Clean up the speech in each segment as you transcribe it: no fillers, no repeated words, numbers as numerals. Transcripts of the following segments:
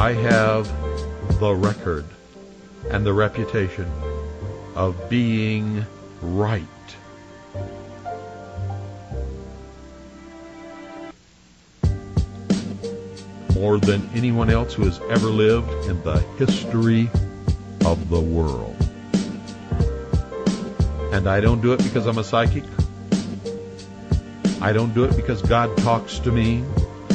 I have the record and the reputation of being right. More than anyone else who has ever lived in the history of the world. And I don't do it because I'm a psychic. I don't do it because God talks to me.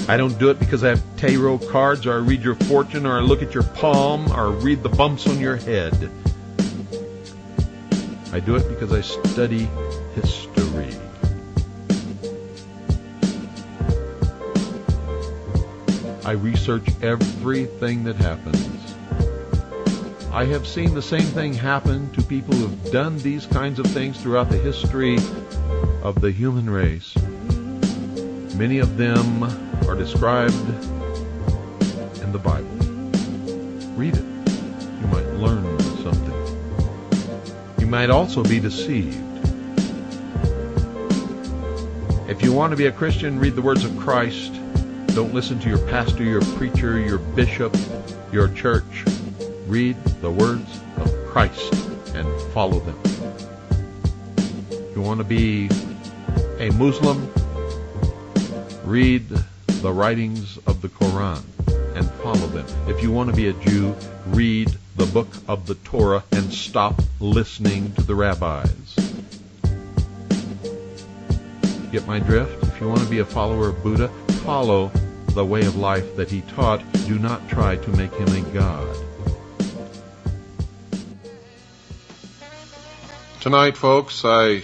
I don't do it because I have tarot cards, or I read your fortune, or I look at your palm, or read the bumps on your head. I do it because I study history. I research everything that happens. I have seen the same thing happen to people who have done these kinds of things throughout the history of the human race. Many of them are described in the Bible. Read it. You might learn something. You might also be deceived. If you want to be a Christian, read the words of Christ. Don't listen to your pastor, your preacher, your bishop, your church. Read the words of Christ and follow them. If you want to be a Muslim, read the writings of the Quran and follow them. If you want to be a Jew, read the book of the Torah and stop listening to the rabbis. Get my drift? If you want to be a follower of Buddha, follow the way of life that he taught. Do not try to make him a god. Tonight, folks, I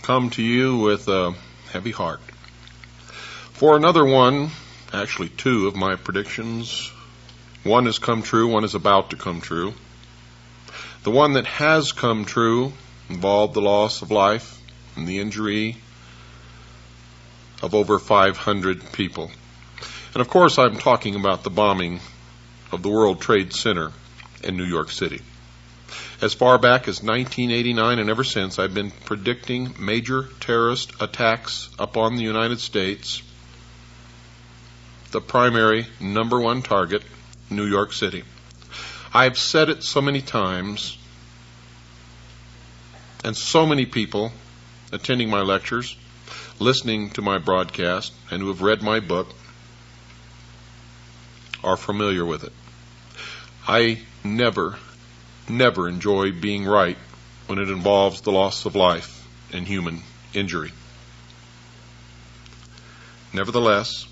come to you with a heavy heart. For another one, actually two of my predictions. One has come true, one is about to come true. The one that has come true involved the loss of life and the injury of over 500 people. And of course, I'm talking about the bombing of the World Trade Center in New York City. As far back as 1989 and ever since, I've been predicting major terrorist attacks upon the United States. The primary number one target, New York City. I've said it so many times, and so many people attending my lectures, listening to my broadcast, and who have read my book are familiar with it. I never enjoy being right when it involves the loss of life and human injury. Nevertheless,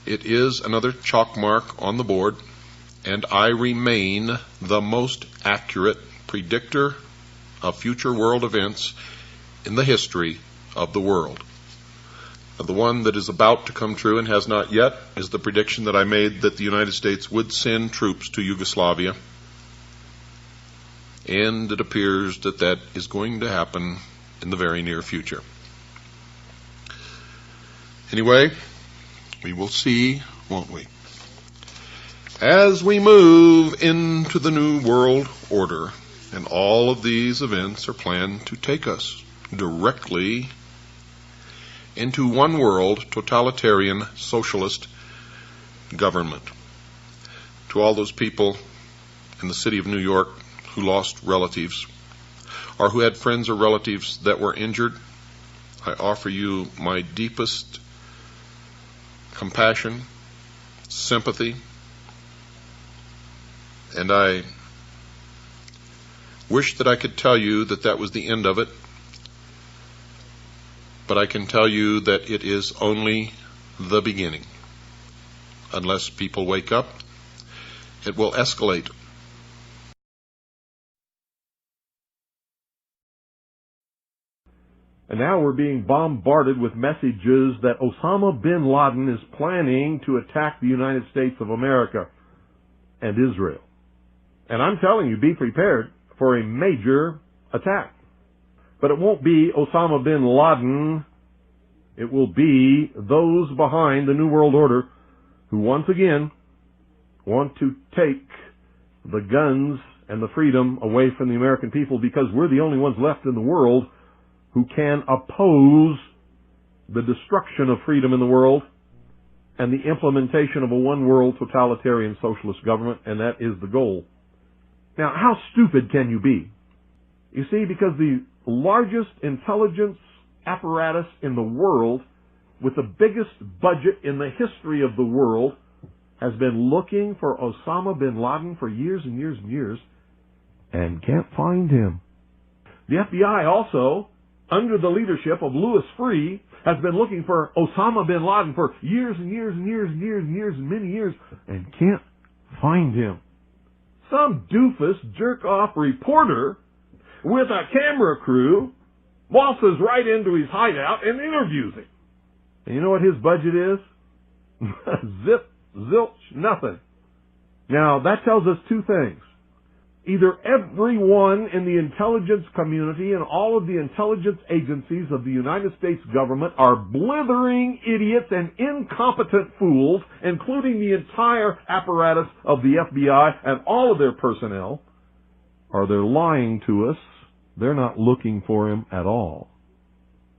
it is another chalk mark on the board, and I remain the most accurate predictor of future world events in the history of the world. The one that is about to come true and has not yet is the prediction that I made that the United States would send troops to Yugoslavia. And it appears that that is going to happen in the very near future. Anyway, we will see, won't we? As we move into the New World Order, and all of these events are planned to take us directly into one world totalitarian socialist government. To all those people in the city of New York who lost relatives, or who had friends or relatives that were injured, I offer you my deepest compassion, sympathy, and I wish that I could tell you that that was the end of it, but I can tell you that it is only the beginning. Unless people wake up, it will escalate. And now we're being bombarded with messages that Osama bin Laden is planning to attack the United States of America and Israel. And I'm telling you, be prepared for a major attack. But it won't be Osama bin Laden. It will be those behind the New World Order who once again want to take the guns and the freedom away from the American people, because we're the only ones left in the world who can oppose the destruction of freedom in the world and the implementation of a one-world totalitarian socialist government, and that is the goal. Now, how stupid can you be? You see, because the largest intelligence apparatus in the world, with the biggest budget in the history of the world, has been looking for Osama bin Laden for years and years and years, and can't find him. The FBI also, under the leadership of Louis Freeh, has been looking for Osama bin Laden for years and years and years and years and years and many years, and can't find him. Some doofus jerk-off reporter with a camera crew waltzes right into his hideout and interviews him. And you know what his budget is? Zip, zilch, nothing. Now, that tells us two things. Either everyone in the intelligence community and all of the intelligence agencies of the United States government are blithering idiots and incompetent fools, including the entire apparatus of the FBI and all of their personnel, or they're lying to us. They're not looking for him at all.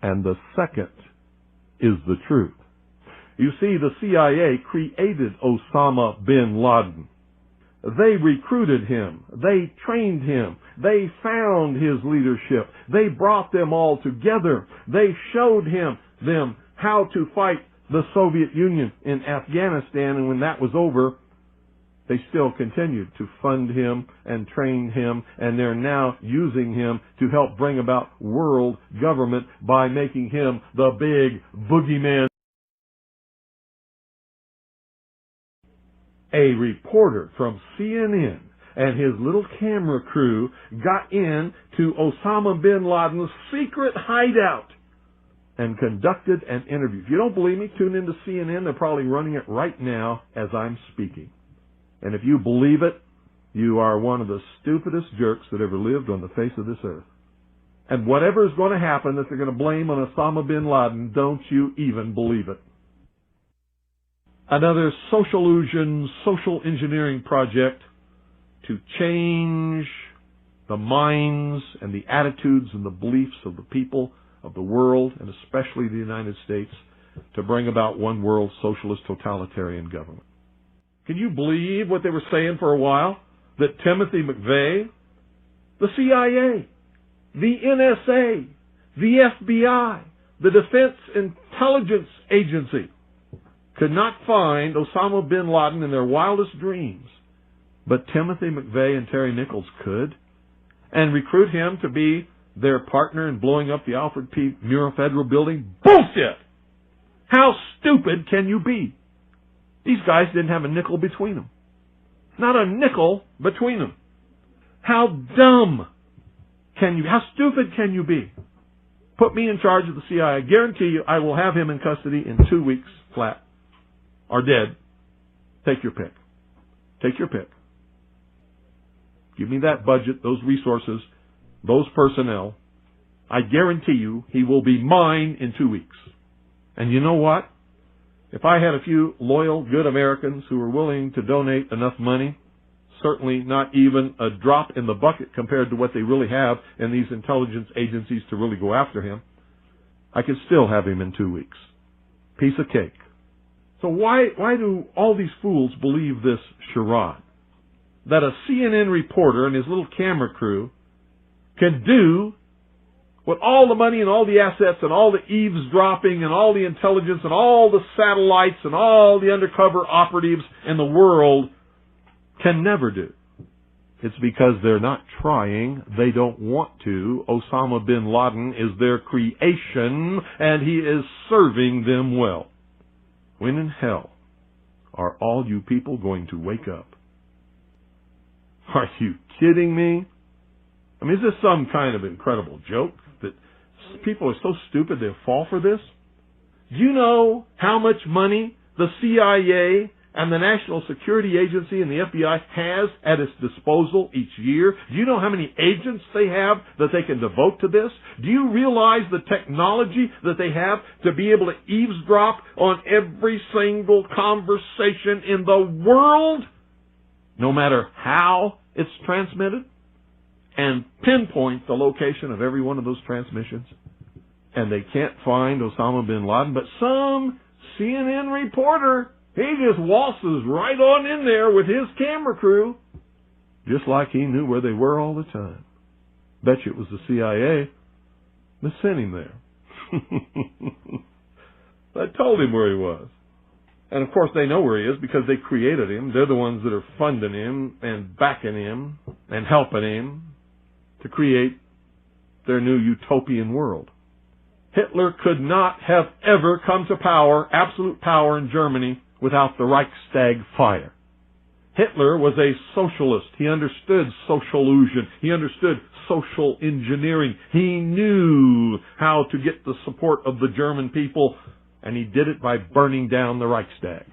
And the second is the truth. You see, the CIA created Osama bin Laden. They recruited him. They trained him. They found his leadership. They brought them all together. They showed them how to fight the Soviet Union in Afghanistan, and when that was over, they still continued to fund him and train him, and they're now using him to help bring about world government by making him the big boogeyman. A reporter from CNN and his little camera crew got in to Osama bin Laden's secret hideout and conducted an interview. If you don't believe me, tune into CNN. They're probably running it right now as I'm speaking. And if you believe it, you are one of the stupidest jerks that ever lived on the face of this earth. And whatever is going to happen that they're going to blame on Osama bin Laden, don't you even believe it. Another social engineering project to change the minds and the attitudes and the beliefs of the people of the world, and especially the United States, to bring about one world socialist totalitarian government. Can you believe what they were saying for a while? That Timothy McVeigh, the CIA, the NSA, the FBI, the Defense Intelligence Agency, could not find Osama bin Laden in their wildest dreams. But Timothy McVeigh and Terry Nichols could, and recruit him to be their partner in blowing up the Alfred P. Murrah Federal Building. Bullshit! How stupid can you be? These guys didn't have a nickel between them. Not a nickel between them. How dumb can you be? How stupid can you be? Put me in charge of the CIA. I guarantee you I will have him in custody in 2 weeks flat. Or dead. Take your pick. Take your pick. Give me that budget, those resources, those personnel. I guarantee you he will be mine in 2 weeks. And you know what? If I had a few loyal, good Americans who were willing to donate enough money, certainly not even a drop in the bucket compared to what they really have in these intelligence agencies to really go after him, I could still have him in 2 weeks. Piece of cake. So why do all these fools believe this charade? That a CNN reporter and his little camera crew can do what all the money and all the assets and all the eavesdropping and all the intelligence and all the satellites and all the undercover operatives in the world can never do. It's because they're not trying. They don't want to. Osama bin Laden is their creation, and he is serving them well. When in hell are all you people going to wake up? Are you kidding me? I mean, is this some kind of incredible joke that people are so stupid they'll fall for this? Do you know how much money the CIA and the National Security Agency and the FBI has at its disposal each year? Do you know how many agents they have that they can devote to this? Do you realize the technology that they have to be able to eavesdrop on every single conversation in the world, no matter how it's transmitted, and pinpoint the location of every one of those transmissions? And they can't find Osama bin Laden, but some CNN reporter He just waltzes right on in there with his camera crew, just like he knew where they were all the time. Bet you it was the CIA that sent him there. I told him where he was. And of course they know where he is because they created him. They're the ones that are funding him and backing him and helping him to create their new utopian world. Hitler could not have ever come to power, absolute power in Germany, without the Reichstag fire. Hitler was a socialist. He understood social illusion. He understood social engineering. He knew how to get the support of the German people, and he did it by burning down the Reichstag.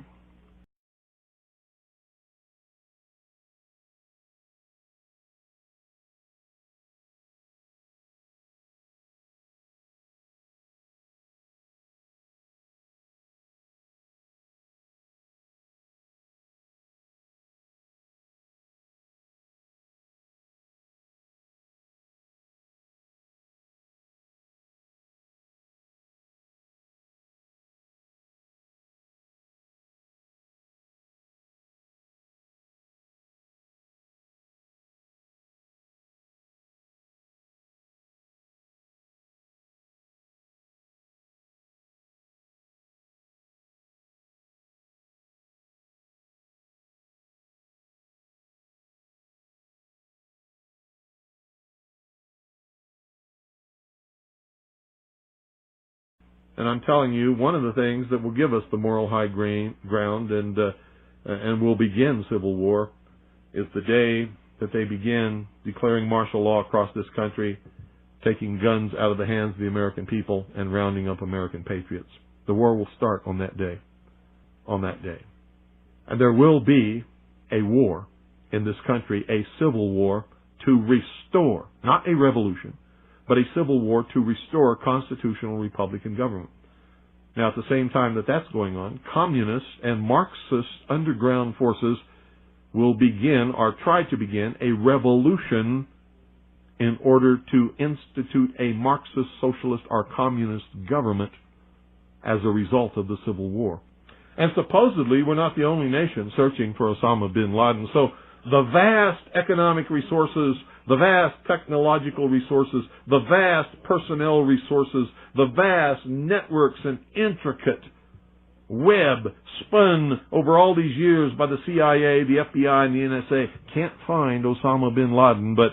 And I'm telling you, one of the things that will give us the moral high ground and will begin civil war is the day that they begin declaring martial law across this country, taking guns out of the hands of the American people and rounding up American patriots. The war will start on that day. On that day. And there will be a war in this country, a civil war to restore, not a revolution, but a civil war to restore constitutional Republican government. Now, at the same time that that's going on, communist and Marxist underground forces will begin, or try to begin, a revolution in order to institute a Marxist, socialist, or communist government as a result of the Civil War. And supposedly, we're not the only nation searching for Osama bin Laden. So the vast economic resources, the vast technological resources, the vast personnel resources, the vast networks and intricate web spun over all these years by the CIA, the FBI, and the NSA can't find Osama bin Laden, but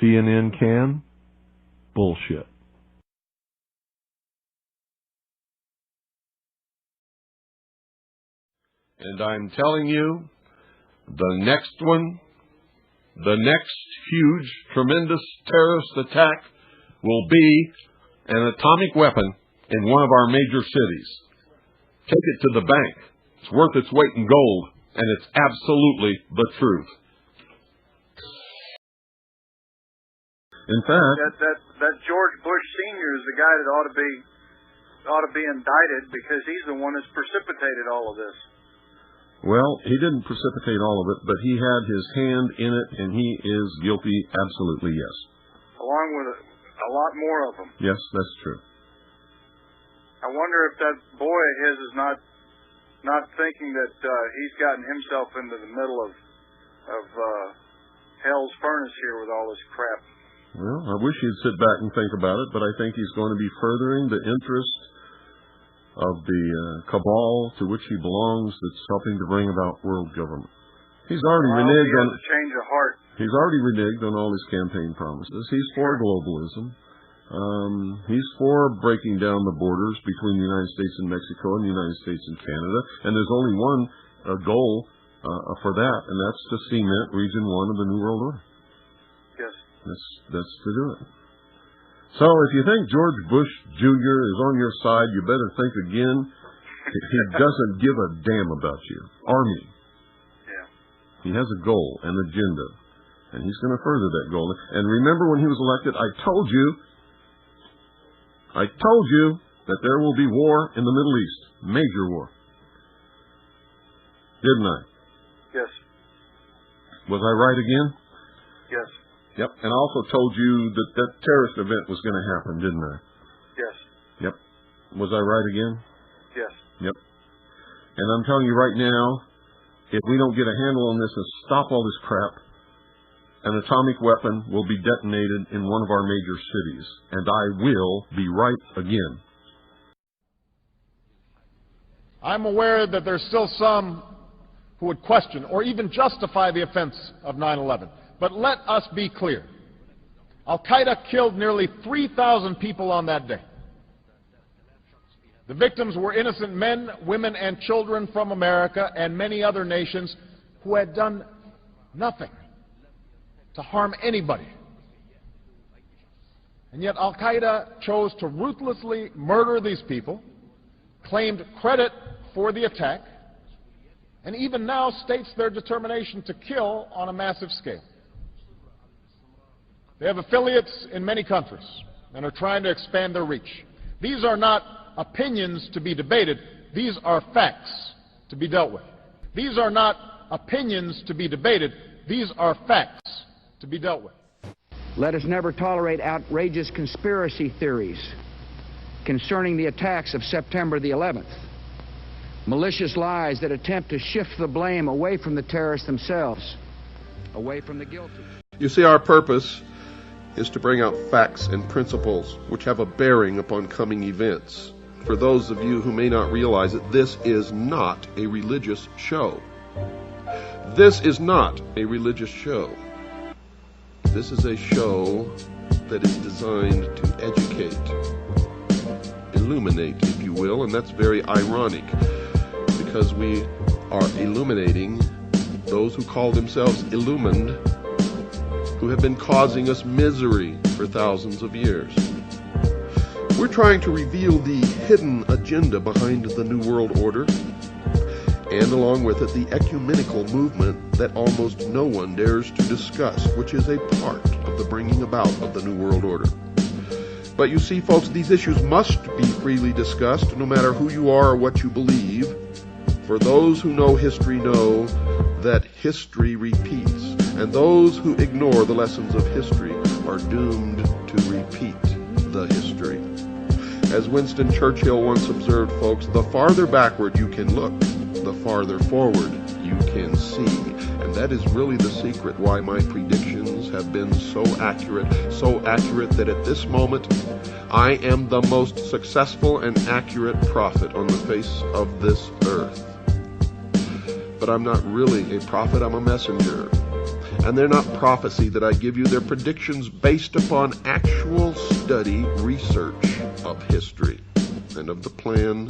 CNN can? Bullshit. And I'm telling you, the next one, the next huge, tremendous terrorist attack will be an atomic weapon in one of our major cities. Take it to the bank. It's worth its weight in gold, and it's absolutely the truth. In fact, that George Bush Sr. is the guy that ought to be indicted because he's the one that's precipitated all of this. Well, he didn't precipitate all of it, but he had his hand in it, and he is guilty, absolutely, yes. Along with a lot more of them. Yes, that's true. I wonder if that boy of his is not thinking that he's gotten himself into the middle of hell's furnace here with all this crap. Well, I wish he'd sit back and think about it, but I think he's going to be furthering the interest of the cabal to which he belongs that's helping to bring about world government. He's already reneged on a change of heart. He's already reneged on all his campaign promises. He's for globalism. He's for breaking down the borders between the United States and Mexico and the United States and Canada. And there's only one goal for that, and that's to cement Region 1 of the New World Order. Yes. That's to do it. So if you think George Bush Jr. is on your side, you better think again. He doesn't give a damn about you or me. Yeah. He has a goal, an agenda, and he's going to further that goal. And remember when he was elected, I told you that there will be war in the Middle East, major war. Didn't I? Yes. Was I right again? Yes. Yep, and I also told you that that terrorist event was going to happen, didn't I? Yes. Yep. Was I right again? Yes. Yep. And I'm telling you right now, if we don't get a handle on this and stop all this crap, an atomic weapon will be detonated in one of our major cities, and I will be right again. I'm aware that there's still some who would question or even justify the offense of 9/11. But let us be clear. Al-Qaeda killed nearly 3,000 people on that day. The victims were innocent men, women, and children from America and many other nations who had done nothing to harm anybody. And yet Al-Qaeda chose to ruthlessly murder these people, claimed credit for the attack, and even now states their determination to kill on a massive scale. They have affiliates in many countries and are trying to expand their reach. These are not opinions to be debated. These are facts to be dealt with. These are not opinions to be debated. These are facts to be dealt with. Let us never tolerate outrageous conspiracy theories concerning the attacks of September the 11th. Malicious lies that attempt to shift the blame away from the terrorists themselves, away from the guilty. You see, our purpose is to bring out facts and principles which have a bearing upon coming events. For those of you who may not realize it, this is not a religious show. This is not a religious show. This is a show that is designed to educate, illuminate, if you will, and that's very ironic because we are illuminating those who call themselves illumined, who have been causing us misery for thousands of years. We're trying to reveal the hidden agenda behind the New World Order, and along with it, the ecumenical movement that almost no one dares to discuss, which is a part of the bringing about of the New World Order. But you see, folks, these issues must be freely discussed, no matter who you are or what you believe. For those who know history know that history repeats, and those who ignore the lessons of history are doomed to repeat the history. As Winston Churchill once observed, folks, the farther backward you can look, the farther forward you can see. And that is really the secret why my predictions have been so accurate that at this moment I am the most successful and accurate prophet on the face of this earth. But I'm not really a prophet, I'm a messenger. And they're not prophecy that I give you, they're predictions based upon actual study, research of history, and of the plan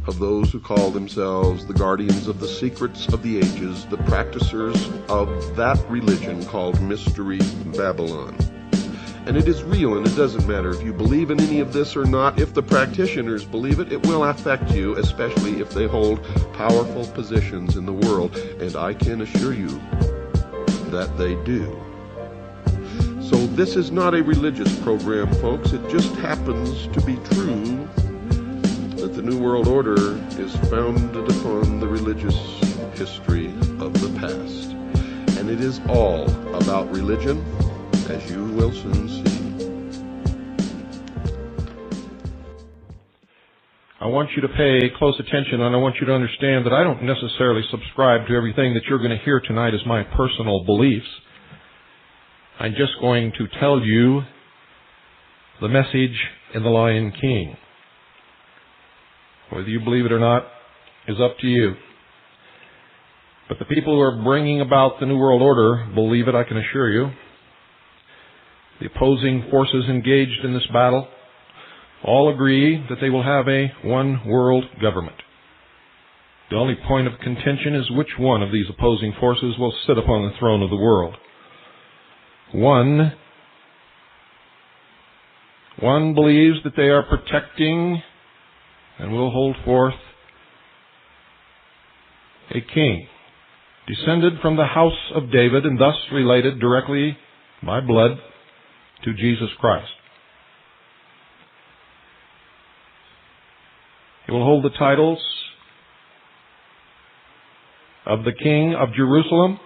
of those who call themselves the guardians of the secrets of the ages, the practicers of that religion called Mystery Babylon. And it is real, and it doesn't matter if you believe in any of this or not. If the practitioners believe it, it will affect you, especially if they hold powerful positions in the world, and I can assure you that they do. So this is not a religious program, folks. It just happens to be true that the New World Order is founded upon the religious history of the past. And it is all about religion, as you will soon see. I want you to pay close attention, and I want you to understand that I don't necessarily subscribe to everything that you're going to hear tonight as my personal beliefs. I'm just going to tell you the message in The Lion King. Whether you believe it or not is up to you. But the people who are bringing about the New World Order believe it, I can assure you. The opposing forces engaged in this battle all agree that they will have a one-world government. The only point of contention is which one of these opposing forces will sit upon the throne of the world. One believes that they are protecting and will hold forth a king, descended from the house of David and thus related directly by blood to Jesus Christ. He will hold the titles of the King of Jerusalem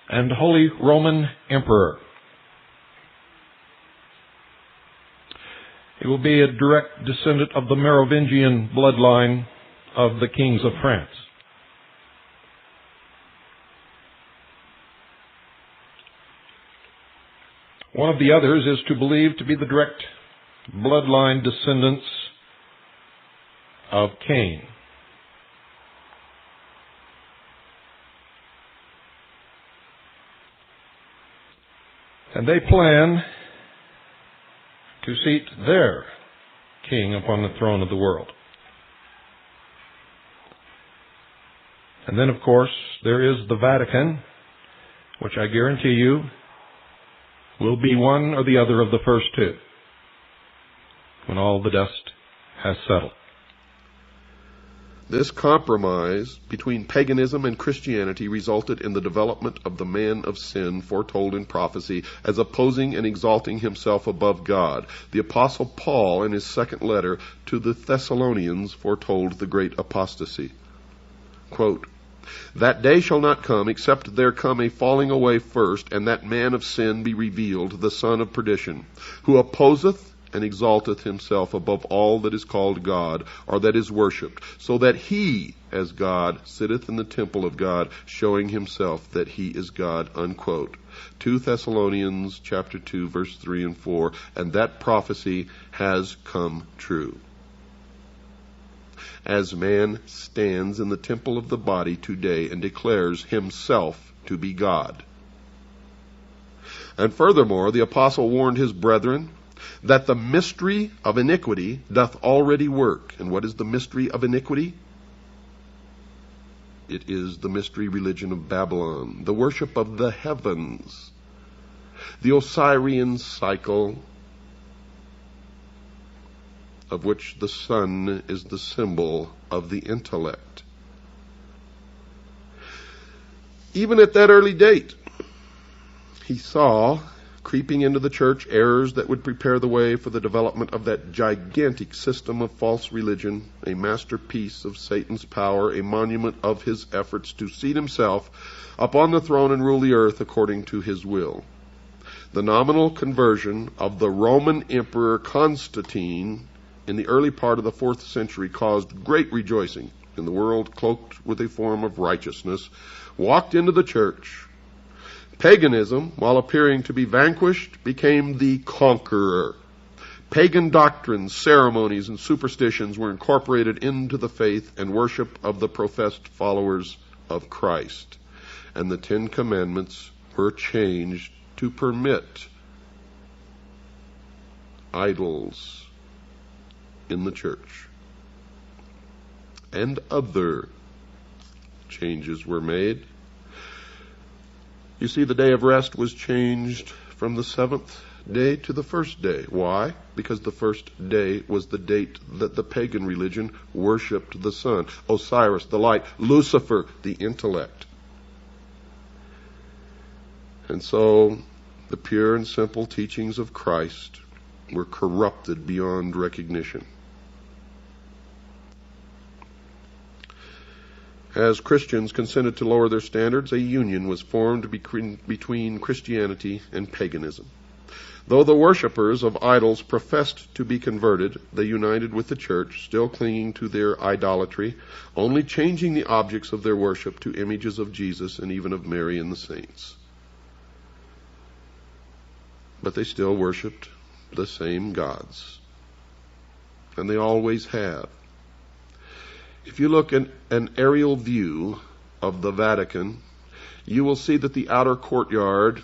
and Holy Roman Emperor. He will be a direct descendant of the Merovingian bloodline of the kings of France. One of the others is to believe to be the direct bloodline descendants of Cain. And they plan to seat their king upon the throne of the world. And then, of course, there is the Vatican, which I guarantee you will be one or the other of the first two when all the dust has settled. This compromise between paganism and Christianity resulted in the development of the man of sin foretold in prophecy as opposing and exalting himself above God. The Apostle Paul, in his second letter to the Thessalonians, foretold the great apostasy. Quote, "That day shall not come, except there come a falling away first, and that man of sin be revealed, the son of perdition, who opposeth and exalteth himself above all that is called God, or that is worshipped, so that he, as God, sitteth in the temple of God, showing himself that he is God." Unquote. 2 Thessalonians chapter 2, verse 3 and 4, and that prophecy has come true. As man stands in the temple of the body today and declares himself to be God. And furthermore, the apostle warned his brethren that the mystery of iniquity doth already work. And what is the mystery of iniquity? It is the mystery religion of Babylon, the worship of the heavens, the Osirian cycle, of which the sun is the symbol of the intellect. Even at that early date, he saw creeping into the church errors that would prepare the way for the development of that gigantic system of false religion, a masterpiece of Satan's power, a monument of his efforts to seat himself upon the throne and rule the earth according to his will. The nominal conversion of the Roman Emperor Constantine in the early part of the 4th century caused great rejoicing in the world cloaked with a form of righteousness, walked into the church. Paganism, while appearing to be vanquished, became the conqueror. Pagan doctrines, ceremonies, and superstitions were incorporated into the faith and worship of the professed followers of Christ. And the 10 Commandments were changed to permit idols in the church. And other changes were made. You see, the day of rest was changed from the 7th day to the 1st day. Why? Because the 1st day was the date that the pagan religion worshipped the sun, Osiris, the light, Lucifer, the intellect. And so the pure and simple teachings of Christ were corrupted beyond recognition. As Christians consented to lower their standards, a union was formed between Christianity and paganism. Though the worshippers of idols professed to be converted, they united with the church, still clinging to their idolatry, only changing the objects of their worship to images of Jesus and even of Mary and the saints. But they still worshipped the same gods. And they always have. If you look at an aerial view of the Vatican, you will see that the outer courtyard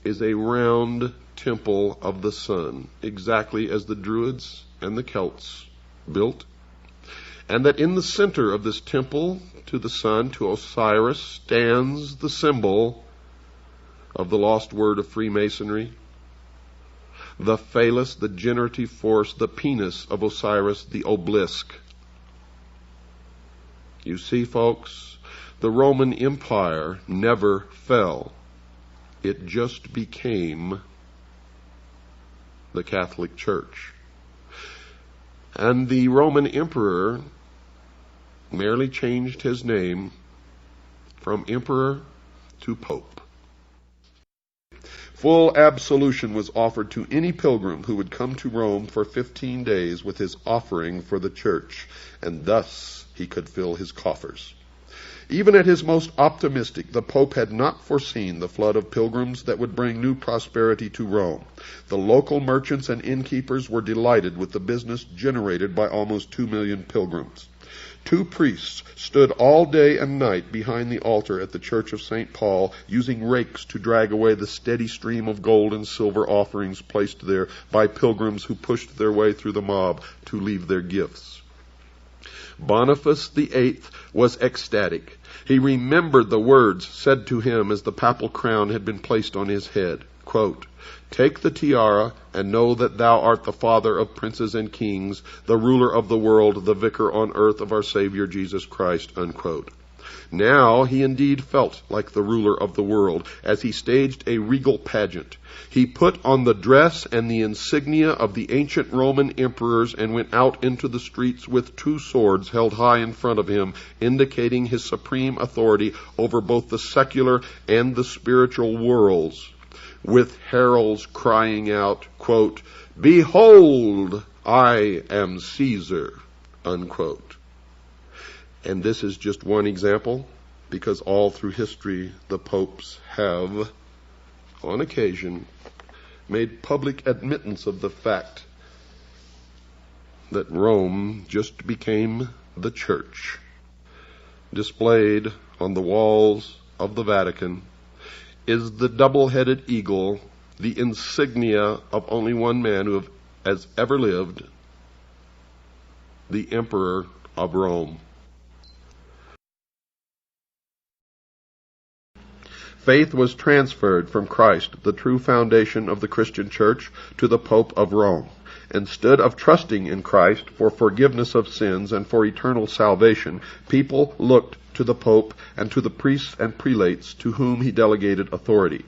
is a round temple of the sun, exactly as the Druids and the Celts built, and that in the center of this temple to the sun, to Osiris, stands the symbol of the lost word of Freemasonry, the phallus, the generative force, the penis of Osiris, the obelisk. You see, folks, the Roman Empire never fell. It just became the Catholic Church. And the Roman Emperor merely changed his name from Emperor to Pope. Full absolution was offered to any pilgrim who would come to Rome for 15 days with his offering for the church, and thus he could fill his coffers. Even at his most optimistic, the Pope had not foreseen the flood of pilgrims that would bring new prosperity to Rome. The local merchants and innkeepers were delighted with the business generated by almost 2 million pilgrims. 2 priests stood all day and night behind the altar at the Church of St. Paul, using rakes to drag away the steady stream of gold and silver offerings placed there by pilgrims who pushed their way through the mob to leave their gifts. Boniface VIII was ecstatic. He remembered the words said to him as the papal crown had been placed on his head. Quote, "Take the tiara and know that thou art the father of princes and kings, the ruler of the world, the vicar on earth of our Savior Jesus Christ." Unquote. Now he indeed felt like the ruler of the world as he staged a regal pageant. He put on the dress and the insignia of the ancient Roman emperors and went out into the streets with 2 swords held high in front of him, indicating his supreme authority over both the secular and the spiritual worlds, with heralds crying out, quote, "Behold, I am Caesar," unquote. And this is just one example, because all through history the popes have, on occasion, made public admittance of the fact that Rome just became the church. Displayed on the walls of the Vatican is the double-headed eagle, the insignia of only one man who has ever lived, the Emperor of Rome. Faith was transferred from Christ, the true foundation of the Christian church, to the Pope of Rome. Instead of trusting in Christ for forgiveness of sins and for eternal salvation, people looked to the Pope and to the priests and prelates to whom he delegated authority.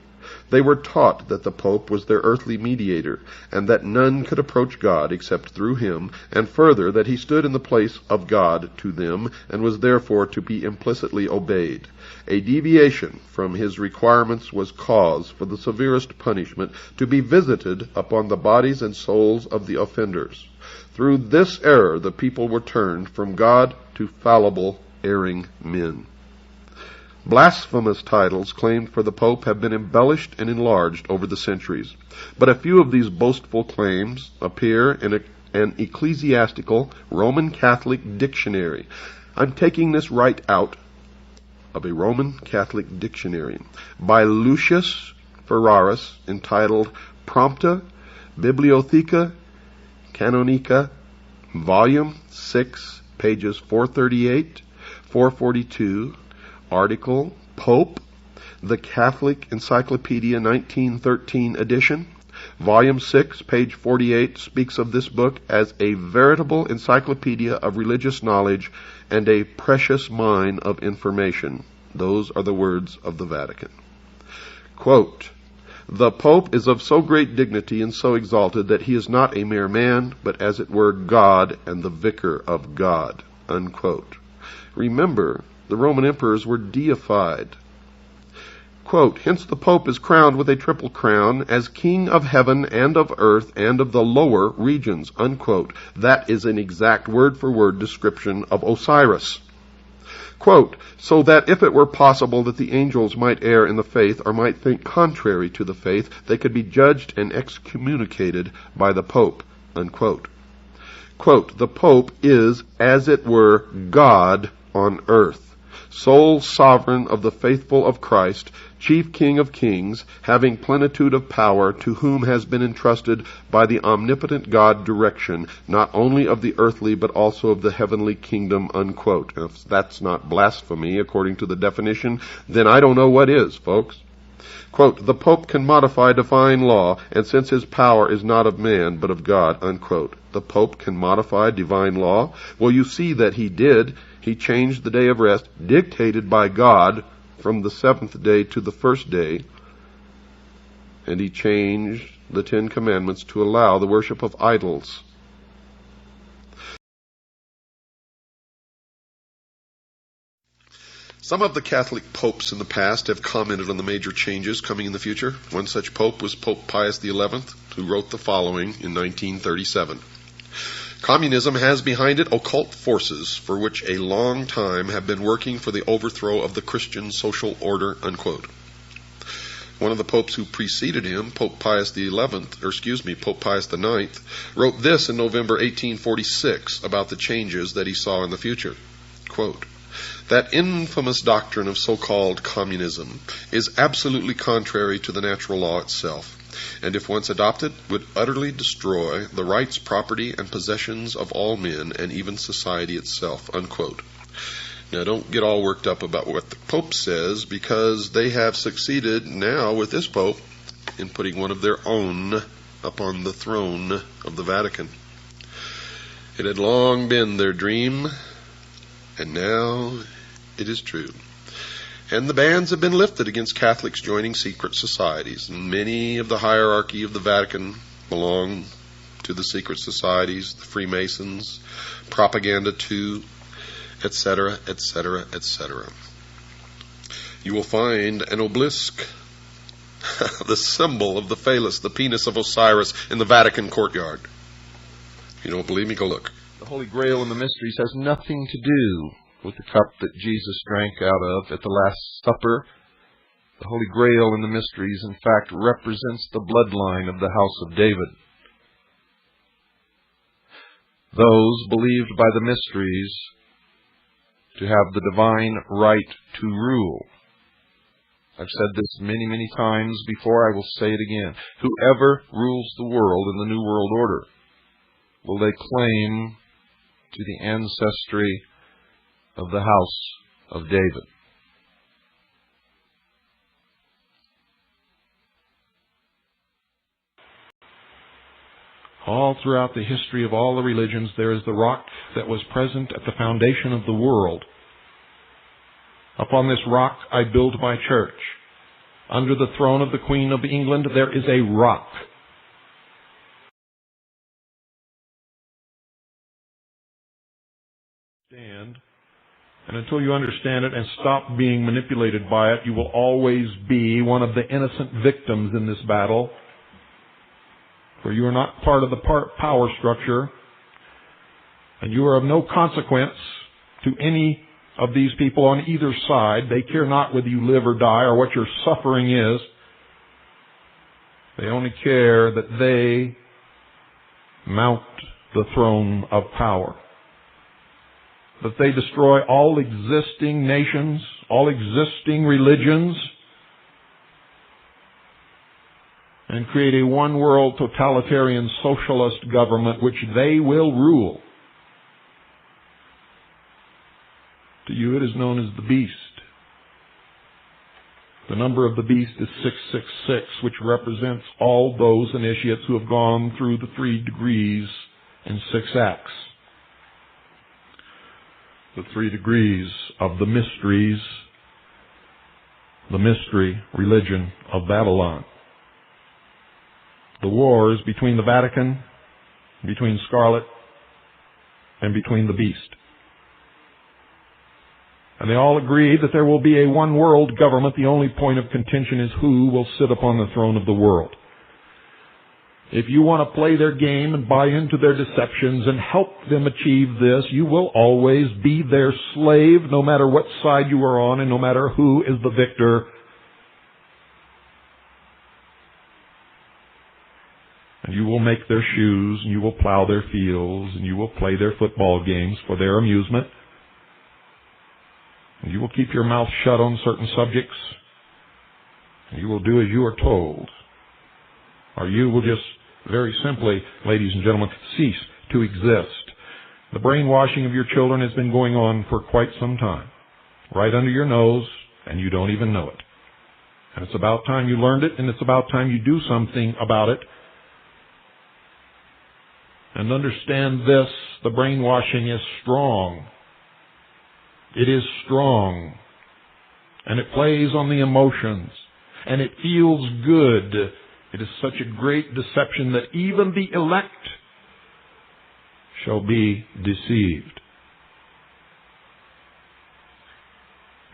They were taught that the Pope was their earthly mediator, and that none could approach God except through him, and further, that he stood in the place of God to them, and was therefore to be implicitly obeyed. A deviation from his requirements was cause for the severest punishment to be visited upon the bodies and souls of the offenders. Through this error the people were turned from God to fallible, erring men. Blasphemous titles claimed for the Pope have been embellished and enlarged over the centuries, but a few of these boastful claims appear in an ecclesiastical Roman Catholic dictionary. I'm taking this right out of a Roman Catholic dictionary by Lucius Ferraris, entitled Prompta Bibliotheca Canonica, Volume 6, pages 438, 442, article Pope, The Catholic Encyclopedia 1913 edition. Volume 6, page 48, speaks of this book as a veritable encyclopedia of religious knowledge and a precious mine of information. Those are the words of the Vatican. Quote, "The Pope is of so great dignity and so exalted that he is not a mere man, but as it were God and the vicar of God." Unquote. Remember, the Roman emperors were deified. Quote, "Hence the Pope is crowned with a triple crown as King of heaven and of earth and of the lower regions." Unquote. That is an exact word-for-word description of Osiris. Quote, "So that if it were possible that the angels might err in the faith or might think contrary to the faith, they could be judged and excommunicated by the Pope." Unquote. Quote, "The Pope is, as it were, God on earth, sole sovereign of the faithful of Christ, chief King of kings, having plenitude of power, to whom has been entrusted by the omnipotent God direction, not only of the earthly but also of the heavenly kingdom." Unquote. If that's not blasphemy according to the definition, then I don't know what is, folks. Quote, "The Pope can modify divine law, and since his power is not of man but of God." Unquote. The Pope can modify divine law? Well, you see that he did. He changed the day of rest, dictated by God, from the 7th day to the 1st day, and he changed the 10 Commandments to allow the worship of idols. Some of the Catholic popes in the past have commented on the major changes coming in the future. One such pope was Pope Pius XI, who wrote the following in 1937. Communism has behind it occult forces for which a long time have been working for the overthrow of the Christian social order, unquote. One of the popes who preceded him, Pope Pius IX, wrote this in November 1846 about the changes that he saw in the future. Quote, that infamous doctrine of so-called communism is absolutely contrary to the natural law itself, and if once adopted, would utterly destroy the rights, property, and possessions of all men, and even society itself, unquote. Now, don't get all worked up about what the Pope says, because they have succeeded now with this Pope in putting one of their own upon the throne of the Vatican. It had long been their dream, and now it is true. And the bans have been lifted against Catholics joining secret societies. And many of the hierarchy of the Vatican belong to the secret societies, the Freemasons, Propaganda II, etc., etc., etc. You will find an obelisk, the symbol of the phallus, the penis of Osiris, in the Vatican courtyard. If you don't believe me, go look. The Holy Grail in the mysteries has nothing to do with the cup that Jesus drank out of at the Last Supper. The Holy Grail in the mysteries, in fact, represents the bloodline of the house of David. Those believed by the mysteries to have the divine right to rule. I've said this many, many times before. I will say it again. Whoever rules the world in the New World Order, will they claim to the ancestry of the house of David? All throughout the history of all the religions, there is the rock that was present at the foundation of the world. Upon this rock I build my church. Under the throne of the Queen of England there is a rock. And until you understand it and stop being manipulated by it, you will always be one of the innocent victims in this battle. For you are not part of the power structure, and you are of no consequence to any of these people on either side. They care not whether you live or die or what your suffering is. They only care that they mount the throne of power, that they destroy all existing nations, all existing religions, and create a one-world totalitarian socialist government which they will rule. To you it is known as the beast. The number of the beast is 666, which represents all those initiates who have gone through the 3 degrees and 6 acts. The 3 degrees of the mysteries, the mystery religion of Babylon. The wars between the Vatican, between Scarlet, and between the beast. And they all agree that there will be a one-world government. The only point of contention is who will sit upon the throne of the world. If you want to play their game and buy into their deceptions and help them achieve this, you will always be their slave, no matter what side you are on and no matter who is the victor. And you will make their shoes, and you will plow their fields, and you will play their football games for their amusement. And you will keep your mouth shut on certain subjects. And you will do as you are told. Or you will just very simply, ladies and gentlemen, cease to exist. The brainwashing of your children has been going on for quite some time. Right under your nose, and you don't even know it. And it's about time you learned it, and it's about time you do something about it. And understand this, the brainwashing is strong. It is strong. And it plays on the emotions. And it feels good. It is such a great deception that even the elect shall be deceived.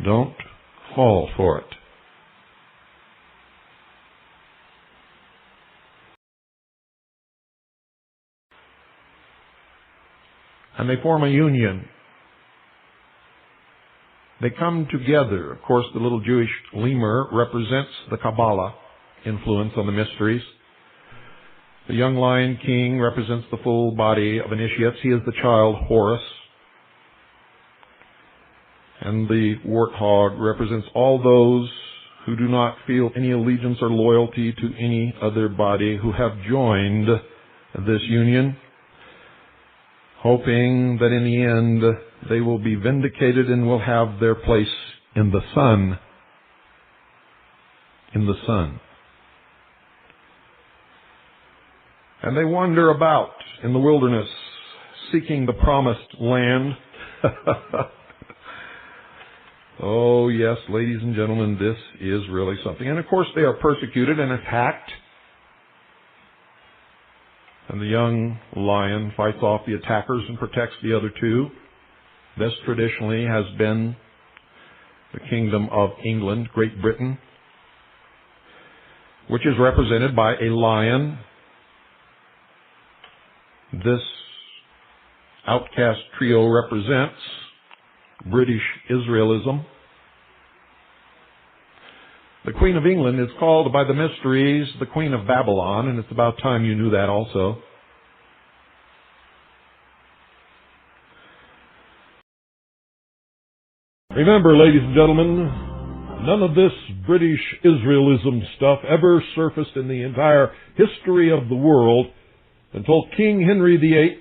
Don't fall for it. And they form a union. They come together. Of course, the little Jewish lemur represents the Kabbalah influence on the mysteries. The young lion king represents the full body of initiates. He is the child Horus. And the warthog represents all those who do not feel any allegiance or loyalty to any other body, who have joined this union, hoping that in the end they will be vindicated and will have their place in the sun. In the sun. And they wander about in the wilderness, seeking the promised land. Oh, yes, ladies and gentlemen, this is really something. And of course, they are persecuted and attacked. And the young lion fights off the attackers and protects the other two. This traditionally has been the kingdom of England, Great Britain, which is represented by a lion. This outcast trio represents British Israelism. The Queen of England is called by the mysteries the Queen of Babylon, and it's about time you knew that also. Remember, ladies and gentlemen, none of this British Israelism stuff ever surfaced in the entire history of the world until King Henry VIII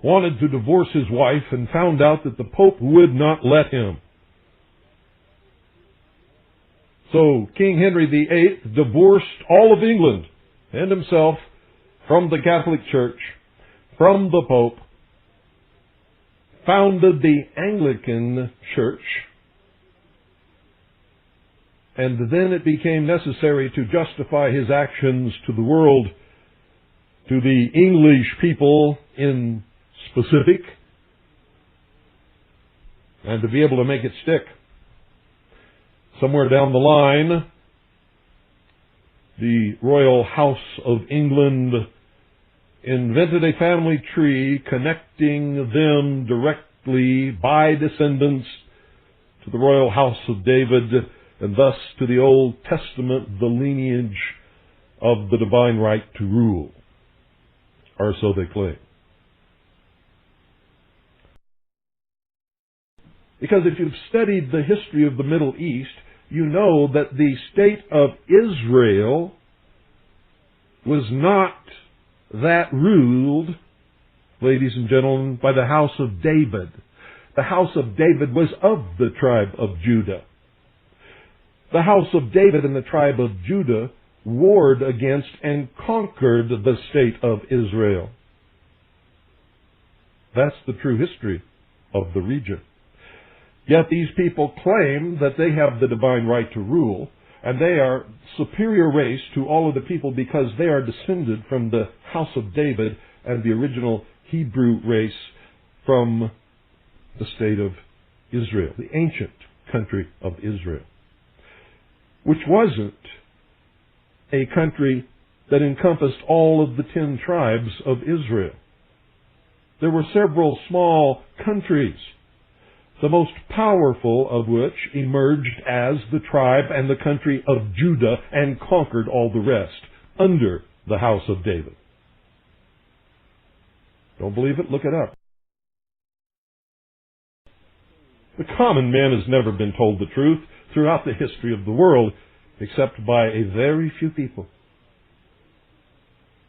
wanted to divorce his wife and found out that the Pope would not let him. So King Henry VIII divorced all of England and himself from the Catholic Church, from the Pope, founded the Anglican Church, and then it became necessary to justify his actions to the world, to the English people in specific, and to be able to make it stick. Somewhere down the line, the Royal House of England invented a family tree connecting them directly by descendants to the Royal House of David, and thus to the Old Testament, the lineage of the divine right to rule, or so they claim. Because if you've studied the history of the Middle East, you know that the state of Israel was not that ruled, ladies and gentlemen, by the house of David. The house of David was of the tribe of Judah. The house of David and the tribe of Judah warred against and conquered the state of Israel. That's the true history of the region. Yet these people claim that they have the divine right to rule, and they are superior race to all of the people because they are descended from the house of David and the original Hebrew race from the state of Israel, the ancient country of Israel, which wasn't a country that encompassed all of the 10 tribes of Israel. There were several small countries, the most powerful of which emerged as the tribe and the country of Judah and conquered all the rest under the house of David. Don't believe it? Look it up. The common man has never been told the truth throughout the history of the world, except by a very few people.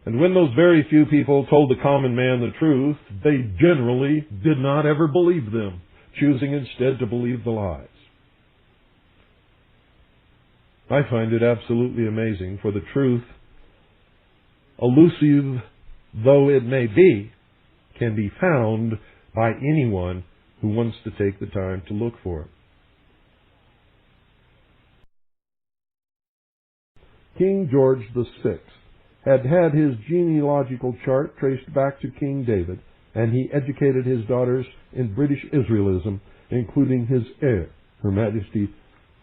And when those very few people told the common man the truth, they generally did not ever believe them, choosing instead to believe the lies. I find it absolutely amazing, for the truth, elusive though it may be, can be found by anyone who wants to take the time to look for it. King George VI had his genealogical chart traced back to King David, and he educated his daughters in British Israelism, including his heir, Her Majesty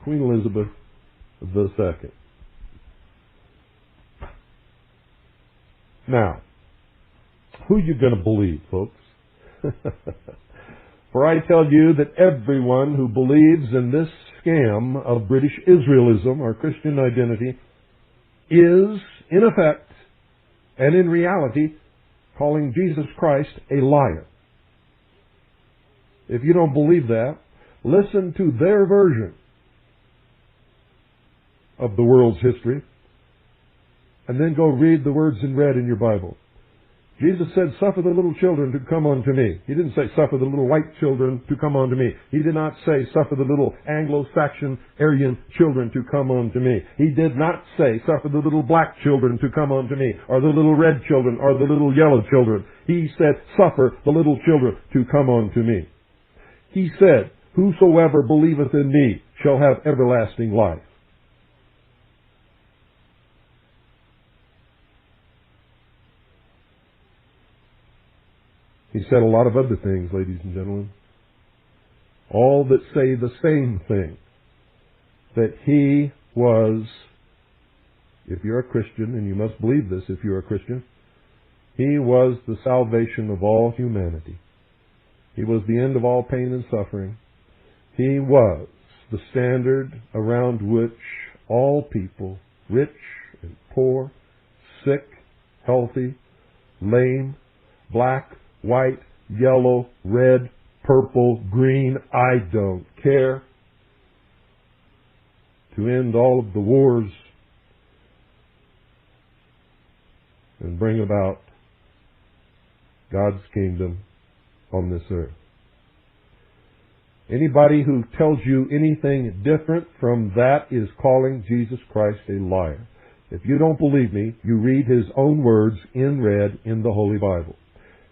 Queen Elizabeth II. Now, who you going to believe, folks? For I tell you that everyone who believes in this scam of British Israelism, or Christian identity, is, in effect and in reality, calling Jesus Christ a liar. If you don't believe that, listen to their version of the world's history, and then go read the words in red in your Bible. Jesus said, "Suffer the little children to come unto me." He didn't say, "Suffer the little white children to come unto me." He did not say, "Suffer the little Anglo-Saxon Aryan children to come unto me." He did not say, "Suffer the little black children to come unto me," or the little red children, or the little yellow children. He said, "Suffer the little children to come unto me." He said, "Whosoever believeth in me shall have everlasting life." He said a lot of other things, ladies and gentlemen, all that say the same thing, that he was, if you're a Christian, and you must believe this if you're a Christian, he was the salvation of all humanity. He was the end of all pain and suffering. He was the standard around which all people, rich and poor, sick, healthy, lame, black, white, yellow, red, purple, green, I don't care, to end all of the wars and bring about God's kingdom on this earth. Anybody who tells you anything different from that is calling Jesus Christ a liar. If you don't believe me, you read his own words in red in the Holy Bible.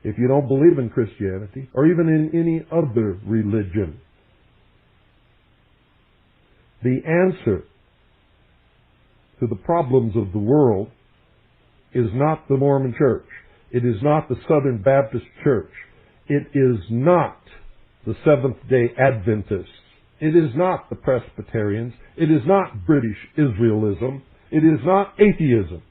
If you don't believe in Christianity, or even in any other religion, the answer to the problems of the world is not the Mormon Church. It is not the Southern Baptist Church. It is not the Seventh-day Adventists. It is not the Presbyterians. It is not British Israelism. It is not atheism.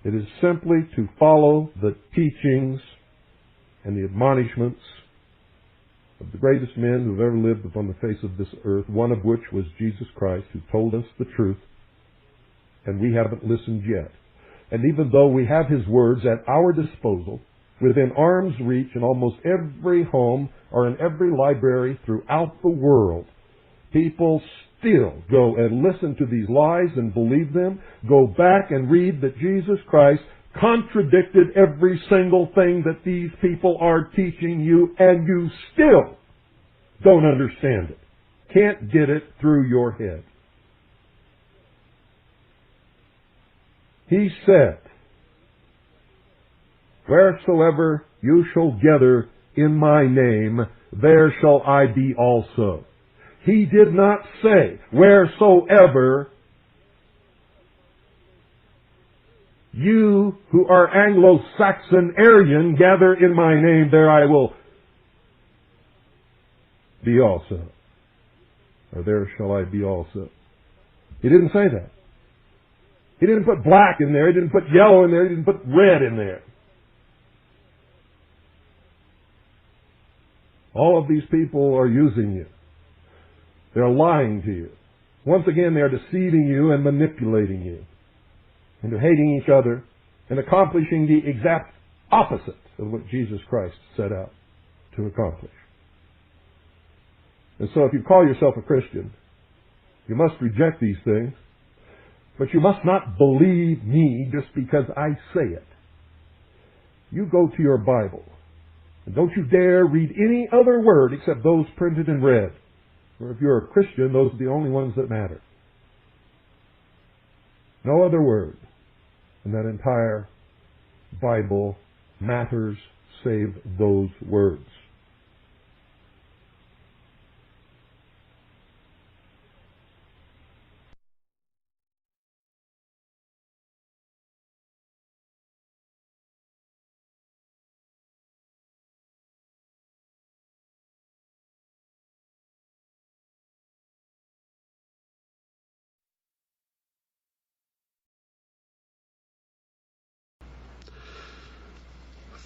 It is simply to follow the teachings and the admonishments of the greatest men who have ever lived upon the face of this earth, one of which was Jesus Christ, who told us the truth, and we haven't listened yet. And even though we have his words at our disposal, within arm's reach in almost every home or in every library throughout the world, people still go and listen to these lies and believe them. Go back and read that Jesus Christ contradicted every single thing that these people are teaching you, and you still don't understand it. Can't get it through your head. He said, "Wheresoever you shall gather in my name, there shall I be also." He did not say, "Wheresoever you who are Anglo-Saxon Aryan gather in my name, there I will be also." Or there shall I be also. He didn't say that. He didn't put black in there. He didn't put yellow in there. He didn't put red in there. All of these people are using you. They're lying to you. Once again, they are deceiving you and manipulating you into hating each other and accomplishing the exact opposite of what Jesus Christ set out to accomplish. And so if you call yourself a Christian, you must reject these things, but you must not believe me just because I say it. You go to your Bible, and don't you dare read any other word except those printed in red. Or if you're a Christian, those are the only ones that matter. No other word in that entire Bible matters save those words.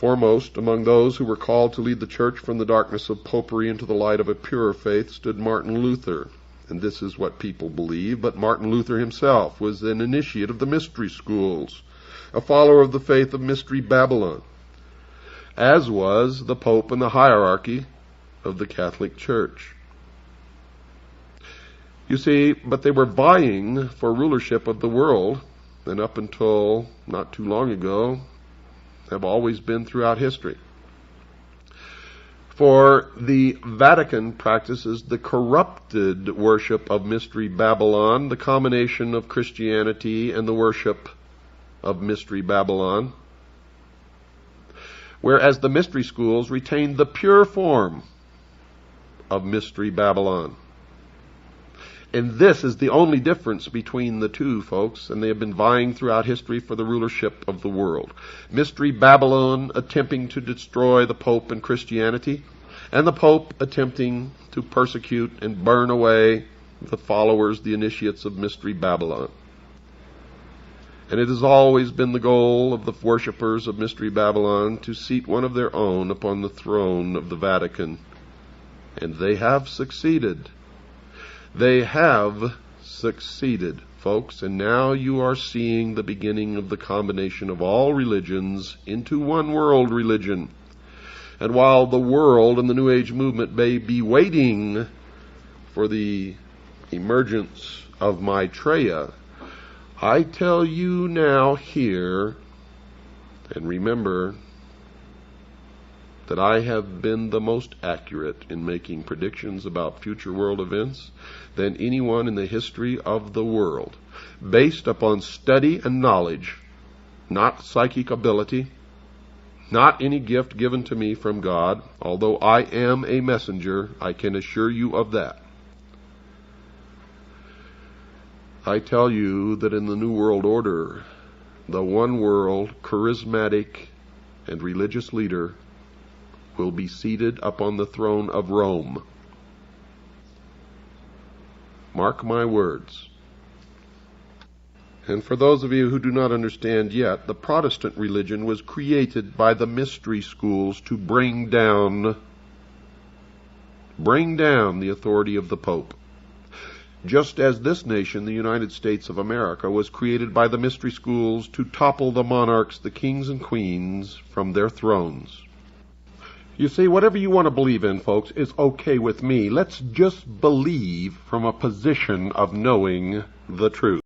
Foremost among those who were called to lead the church from the darkness of popery into the light of a purer faith stood Martin Luther. And this is what people believe, but Martin Luther himself was an initiate of the mystery schools, a follower of the faith of Mystery Babylon, as was the Pope and the hierarchy of the Catholic Church. You see, but they were vying for rulership of the world, and up until not too long ago, have always been throughout history. For the Vatican practices the corrupted worship of Mystery Babylon, the combination of Christianity and the worship of Mystery Babylon, whereas the mystery schools retain the pure form of Mystery Babylon. And this is the only difference between the two, folks, and they have been vying throughout history for the rulership of the world. Mystery Babylon attempting to destroy the Pope and Christianity, and the Pope attempting to persecute and burn away the followers, the initiates of Mystery Babylon. And it has always been the goal of the worshippers of Mystery Babylon to seat one of their own upon the throne of the Vatican. And they have succeeded. They have succeeded, folks, and now you are seeing the beginning of the combination of all religions into one world religion. And while the world and the New Age movement may be waiting for the emergence of Maitreya, I tell you now here, and remember that I have been the most accurate in making predictions about future world events than anyone in the history of the world, based upon study and knowledge, not psychic ability, not any gift given to me from God, although I am a messenger, I can assure you of that. I tell you that in the New World Order, the one world, charismatic, and religious leader will be seated upon the throne of Rome. Mark my words. And for those of you who do not understand yet, the Protestant religion was created by the mystery schools to bring down the authority of the Pope. Just as this nation, the United States of America, was created by the mystery schools to topple the monarchs, the kings and queens, from their thrones. You see, whatever you want to believe in, folks, is okay with me. Let's just believe from a position of knowing the truth.